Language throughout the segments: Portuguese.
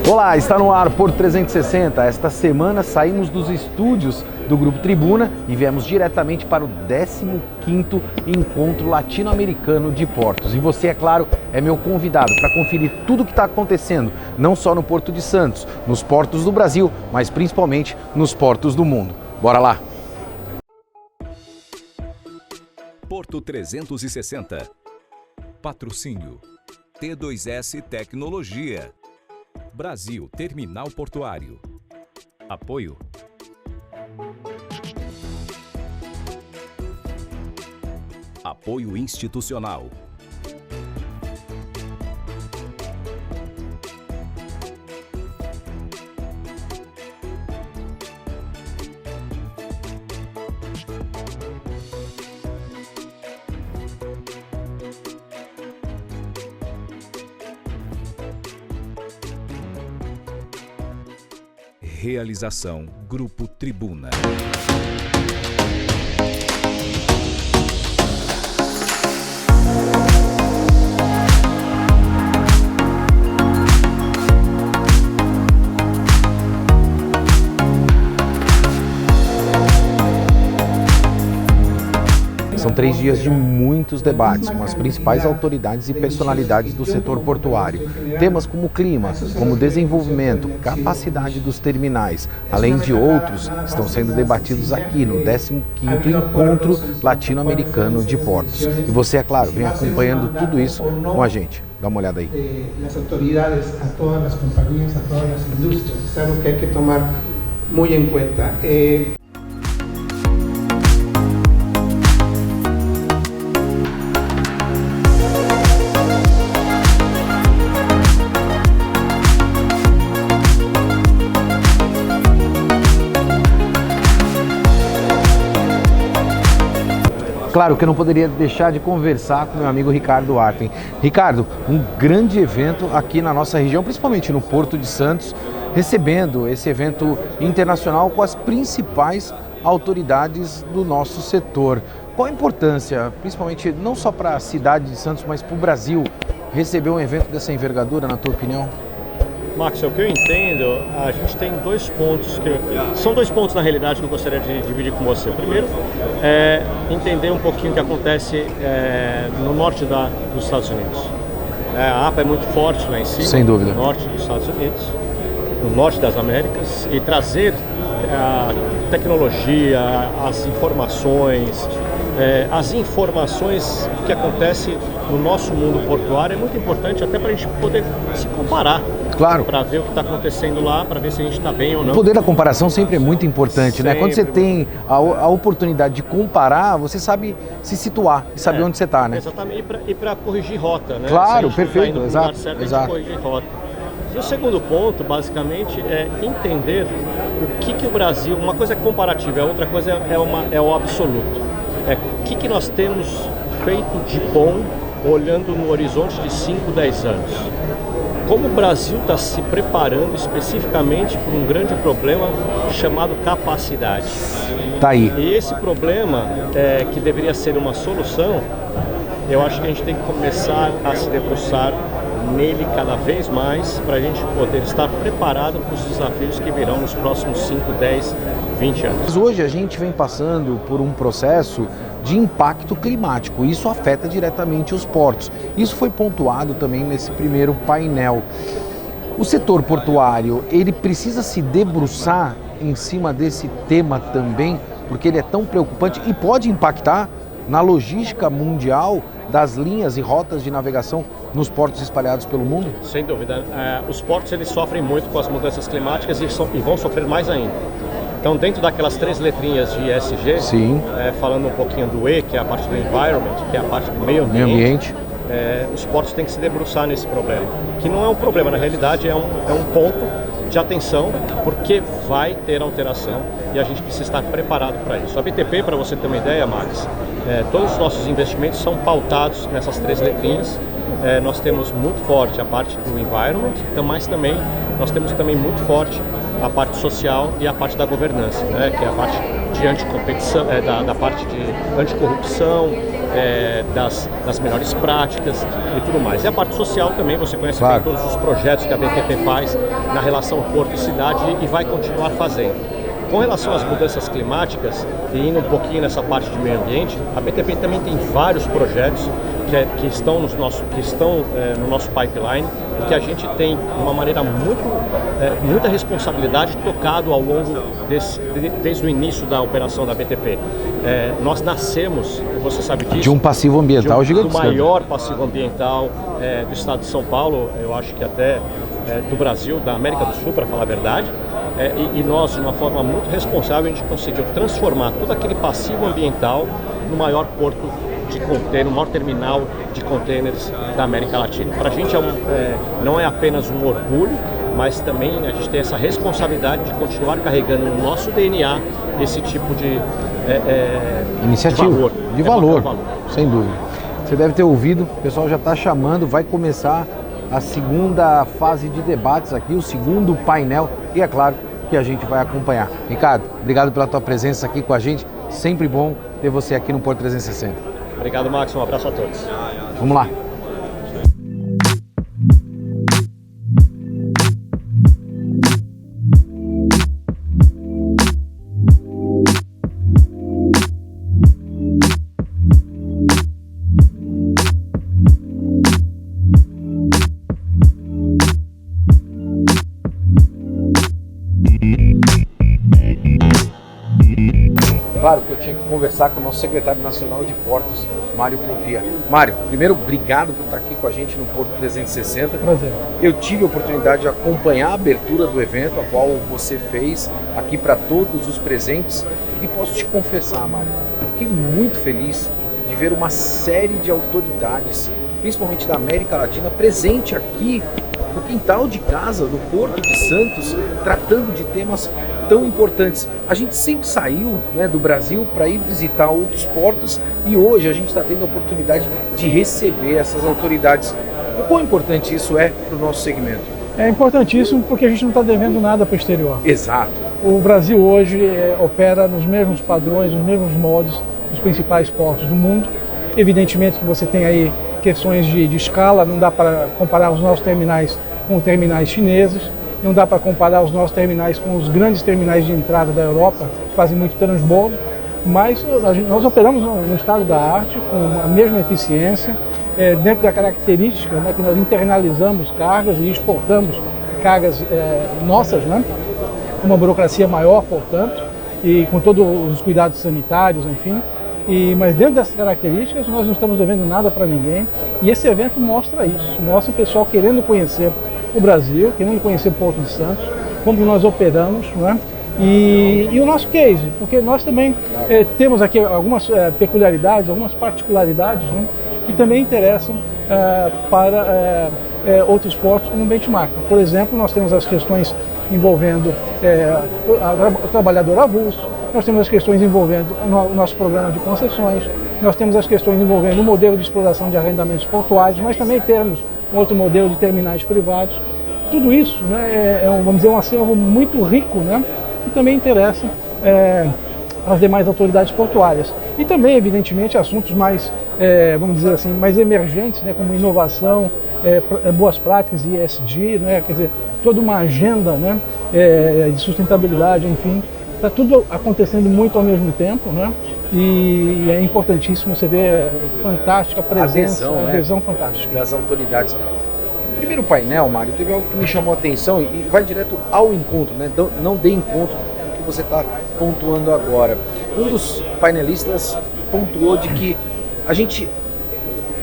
Olá, está no ar Porto 360. Esta semana saímos dos estúdios do Grupo Tribuna e viemos diretamente para o 15º Encontro Latino-Americano de Portos. E você, é claro, é meu convidado para conferir tudo o que está acontecendo, não só no Porto de Santos, nos portos do Brasil, mas principalmente nos portos do mundo. Bora lá! Porto 360. Patrocínio T2S Tecnologia. Brasil Terminal Portuário. Apoio Apoio institucional. Realização Grupo Tribuna. São 3 dias de muitos debates com as principais autoridades e personalidades do setor portuário. Temas como clima, como desenvolvimento, capacidade dos terminais, além de outros, estão sendo debatidos aqui no 15º Encontro Latino-Americano de Portos. E você, é claro, vem acompanhando tudo isso com a gente. Dá uma olhada aí. As autoridades, a todas as companhias, a todas as indústrias, isso é algo que hay que tomar muito em conta. Claro que eu não poderia deixar de conversar com meu amigo Ricardo Arten. Ricardo, um grande evento aqui na nossa região, principalmente no Porto de Santos, recebendo esse evento internacional com as principais autoridades do nosso setor. Qual a importância, principalmente não só para a cidade de Santos, mas para o Brasil, receber um evento dessa envergadura, na tua opinião? Max, o que eu entendo, a gente tem 2 pontos, são 2 pontos na realidade que eu gostaria de dividir com você. O primeiro é entender um pouquinho o que acontece no norte dos Estados Unidos. A APA é muito forte lá em cima, sem dúvida, no norte dos Estados Unidos, no norte das Américas, e trazer a tecnologia, as informações que acontecem no nosso mundo portuário é muito importante até para a gente poder se comparar. Claro. Para ver o que está acontecendo lá, para ver se a gente está bem ou não. O poder da comparação sempre é muito importante, sempre, né? Quando você tem a oportunidade de comparar, você sabe se situar e saber onde você está, né? Exatamente, e para corrigir rota, né? Claro, perfeito, tá indo exato. Lugar certo, exato. A gente corrigir rota. E o segundo ponto, basicamente, é entender o que o Brasil... Uma coisa é comparativa, a outra coisa é o absoluto. O que nós temos feito de bom olhando no horizonte de 5, 10 anos. Como o Brasil está se preparando especificamente para um grande problema chamado capacidade. Tá aí. E esse problema, que deveria ser uma solução, eu acho que a gente tem que começar a se debruçar nele cada vez mais para a gente poder estar preparado para os desafios que virão nos próximos 5, 10, 20 anos. Hoje a gente vem passando por um processo de impacto climático. Isso afeta diretamente os portos. Isso foi pontuado também nesse primeiro painel. O setor portuário, ele precisa se debruçar em cima desse tema também, porque ele é tão preocupante e pode impactar na logística mundial das linhas e rotas de navegação nos portos espalhados pelo mundo? Sem dúvida. Os portos eles sofrem muito com as mudanças climáticas e vão sofrer mais ainda. Então, dentro daquelas 3 letrinhas de ESG, falando um pouquinho do E, que é a parte do environment, que é a parte do meio ambiente, os portos têm que se debruçar nesse problema. Que não é um problema, na realidade é um ponto de atenção, porque vai ter alteração e a gente precisa estar preparado para isso. A BTP, para você ter uma ideia, Max, todos os nossos investimentos são pautados nessas 3 letrinhas. Nós temos muito forte a parte do environment, mas também nós temos também muito forte a parte social e a parte da governança, né, que é a parte de anticompetição, da parte de anticorrupção, das melhores práticas e tudo mais. E a parte social também, você conhece bem todos os projetos que a BTP faz na relação porto e cidade e vai continuar fazendo. Com relação às mudanças climáticas, e indo um pouquinho nessa parte de meio ambiente, a BTP também tem vários projetos que estão no nosso pipeline e que a gente tem, de uma maneira muita responsabilidade, tocado ao longo desde o início da operação da BTP. Nós nascemos, você sabe disso, de um passivo ambiental gigantesco. Do maior passivo ambiental do estado de São Paulo, eu acho que até do Brasil, da América do Sul, para falar a verdade. E nós, de uma forma muito responsável, a gente conseguiu transformar todo aquele passivo ambiental no maior porto de container, no maior terminal de containers da América Latina. Para a gente não é apenas um orgulho, mas também a gente tem essa responsabilidade de continuar carregando no nosso DNA esse tipo de iniciativa, de valor, sem dúvida. Você deve ter ouvido, o pessoal já está chamando, vai começar a segunda fase de debates aqui, o segundo painel, e é claro que a gente vai acompanhar. Ricardo, obrigado pela tua presença aqui com a gente, sempre bom ter você aqui no Porto 360. Obrigado, Max, um abraço a todos. Vamos lá. Claro que eu tinha que conversar com o nosso secretário nacional de Portos, Mário Povia. Mário, primeiro, obrigado por estar aqui com a gente no Porto 360. Prazer. Eu tive a oportunidade de acompanhar a abertura do evento, a qual você fez aqui para todos os presentes. E posso te confessar, Mário, fiquei muito feliz de ver uma série de autoridades, principalmente da América Latina, presente aqui no quintal de casa do Porto de Santos, tratando de temas tão importantes. A gente sempre saiu, né, do Brasil para ir visitar outros portos e hoje a gente está tendo a oportunidade de receber essas autoridades. O quão importante isso é para o nosso segmento? É importantíssimo porque a gente não está devendo nada para o exterior. Exato. O Brasil hoje opera nos mesmos padrões, nos mesmos moldes dos principais portos do mundo. Evidentemente que você tem aí questões de escala, não dá para comparar os nossos terminais com terminais chineses, não dá para comparar os nossos terminais com os grandes terminais de entrada da Europa, que fazem muito transbordo, mas nós operamos no estado da arte, com a mesma eficiência, dentro da característica, né, que nós internalizamos cargas e exportamos cargas nossas, né, com uma burocracia maior, portanto, e com todos os cuidados sanitários, enfim. Mas dentro dessas características nós não estamos devendo nada para ninguém e esse evento mostra isso, mostra o pessoal querendo conhecer o Brasil, querendo conhecer o Porto de Santos, como nós operamos, né? E o nosso case, porque nós também temos aqui algumas peculiaridades, algumas particularidades, né, que também interessam para outros portos como benchmark. Por exemplo, nós temos as questões envolvendo o trabalhador avulso, nós temos as questões envolvendo o nosso programa de concessões, nós temos as questões envolvendo o modelo de exploração de arrendamentos portuários, mas também temos um outro modelo de terminais privados. Tudo isso, né, vamos dizer, um acervo muito rico, né, que também interessa às demais autoridades portuárias. E também, evidentemente, assuntos mais, vamos dizer assim, mais emergentes, né, como inovação, boas práticas, ESG, né, quer dizer, toda uma agenda, né, de sustentabilidade, enfim. Está tudo acontecendo muito ao mesmo tempo, né? E é importantíssimo você ver fantástica presença, adesão, né, fantástica das autoridades. Primeiro painel, Mário, teve algo que me chamou a atenção e vai direto ao encontro, né? Não dê encontro do que você está pontuando agora. Um dos painelistas pontuou de que a gente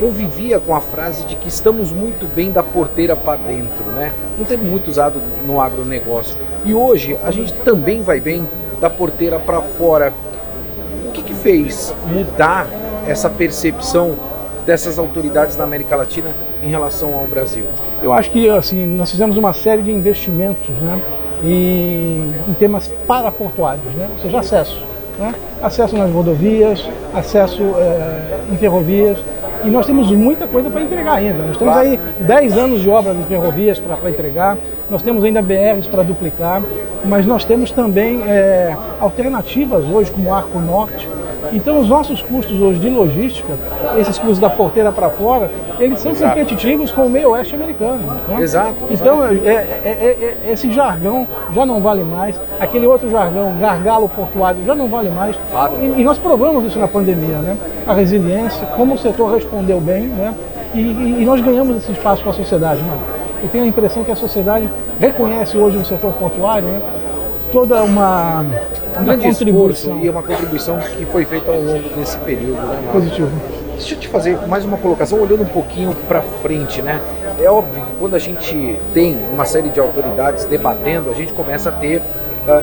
convivia com a frase de que estamos muito bem da porteira para dentro, né? Um termo muito usado no agronegócio. E hoje a gente também vai bem da porteira para fora. O que fez mudar essa percepção dessas autoridades da América Latina em relação ao Brasil? Eu acho que assim, nós fizemos uma série de investimentos, né, em temas paraportuários, né, ou seja, acesso. Né, acesso nas rodovias, acesso em ferrovias. E nós temos muita coisa para entregar ainda. Nós temos aí 10 anos de obras em ferrovias para entregar, nós temos ainda BRs para duplicar, mas nós temos também alternativas hoje, como o Arco Norte, Então, os nossos custos hoje de logística, esses custos da porteira para fora, eles são competitivos com o meio oeste americano. Né? Exato. Então, esse jargão já não vale mais, aquele outro jargão, gargalo portuário, já não vale mais. E nós provamos isso na pandemia, né? A resiliência, como o setor respondeu bem, né? E nós ganhamos esse espaço com a sociedade. Né? Eu tenho a impressão que a sociedade reconhece hoje no setor portuário, né? Toda uma grande contribuição. Esforço e uma contribuição que foi feita ao longo desse período. Né, positivo. Deixa eu te fazer mais uma colocação, olhando um pouquinho para frente, né? É óbvio que quando a gente tem uma série de autoridades debatendo, a gente começa a ter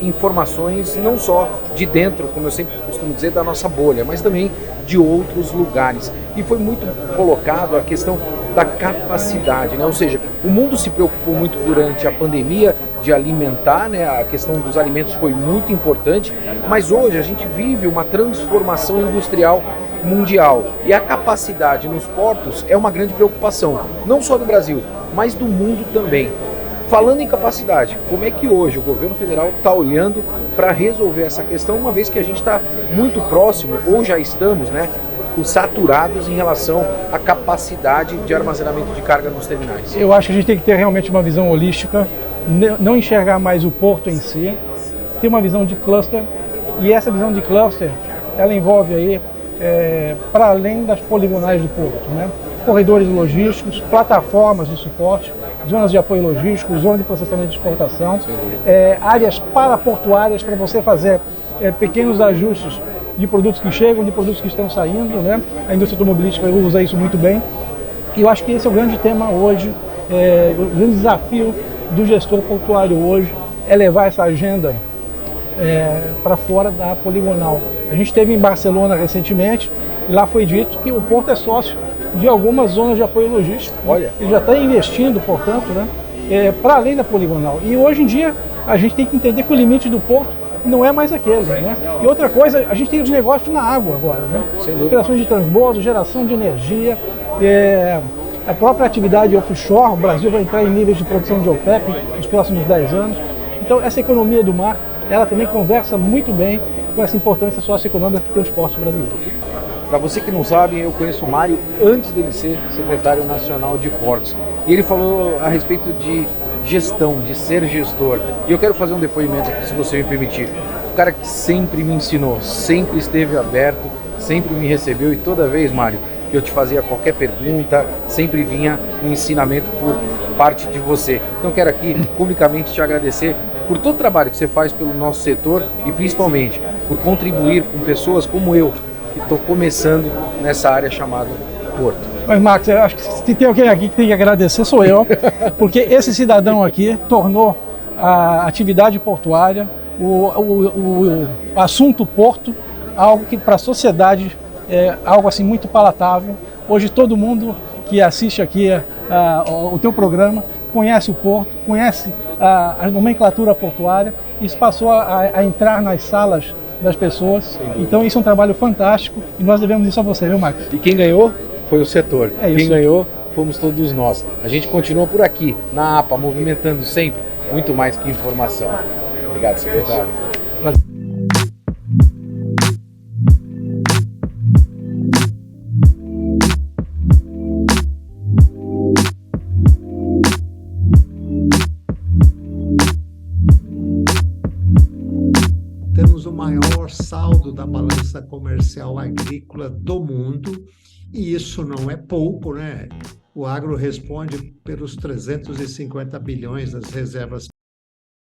informações não só de dentro, como eu sempre costumo dizer, da nossa bolha, mas também de outros lugares. E foi muito colocado a questão da capacidade, né? Ou seja, o mundo se preocupou muito durante a pandemia de alimentar, né? A questão dos alimentos foi muito importante, mas hoje a gente vive uma transformação industrial mundial e a capacidade nos portos é uma grande preocupação, não só do Brasil, mas do mundo também. Falando em capacidade, como é que hoje o governo federal está olhando para resolver essa questão, uma vez que a gente está muito próximo, ou já estamos, né, saturados em relação à capacidade de armazenamento de carga nos terminais? Eu acho que a gente tem que ter realmente uma visão holística, não enxergar mais o porto em si, ter uma visão de cluster, e essa visão de cluster, ela envolve aí, para além das poligonais do porto, né? Corredores logísticos, plataformas de suporte, zonas de apoio logístico, zona de processamento de exportação, áreas paraportuárias para você fazer pequenos ajustes de produtos que chegam, de produtos que estão saindo, né? A indústria automobilística usa isso muito bem. E eu acho que esse é o grande tema hoje, o grande desafio do gestor portuário hoje é levar essa agenda para fora da poligonal. A gente esteve em Barcelona recentemente e lá foi dito que o porto é sócio de algumas zonas de apoio logístico. Olha. Ele já está investindo, portanto, né, para além da poligonal. E hoje em dia a gente tem que entender que o limite do porto não é mais aquele, né? E outra coisa, a gente tem os negócios na água agora, né? Operações de transbordo, geração de energia, a própria atividade offshore. O Brasil vai entrar em níveis de produção de OPEP nos próximos 10 anos. Então essa economia do mar, ela também conversa muito bem com essa importância socioeconômica que tem os portos brasileiros. Para você que não sabe, eu conheço o Mário antes dele ser secretário nacional de portos. E ele falou a respeito de gestão, de ser gestor. E eu quero fazer um depoimento aqui, se você me permitir. O cara que sempre me ensinou, sempre esteve aberto, sempre me recebeu, e toda vez, Mário, que eu te fazia qualquer pergunta, sempre vinha um ensinamento por parte de você. Então quero aqui publicamente te agradecer por todo o trabalho que você faz pelo nosso setor e principalmente por contribuir com pessoas como eu, que estou começando nessa área chamada Porto. Mas, Max, eu acho que se tem alguém aqui que tem que agradecer sou eu, porque esse cidadão aqui tornou a atividade portuária, o assunto porto, algo que para a sociedade é algo assim muito palatável. Hoje todo mundo que assiste aqui o teu programa conhece o porto, conhece a nomenclatura portuária, isso passou a entrar nas salas das pessoas. Então isso é um trabalho fantástico e nós devemos isso a você, viu, Max? E quem ganhou foi o setor. Isso. Quem ganhou fomos todos nós. A gente continua por aqui, na APA, movimentando sempre muito mais que informação. Obrigado, secretário. Temos o maior saldo da balança comercial agrícola do mundo, e isso não é pouco, né? O agro responde pelos 350 bilhões das reservas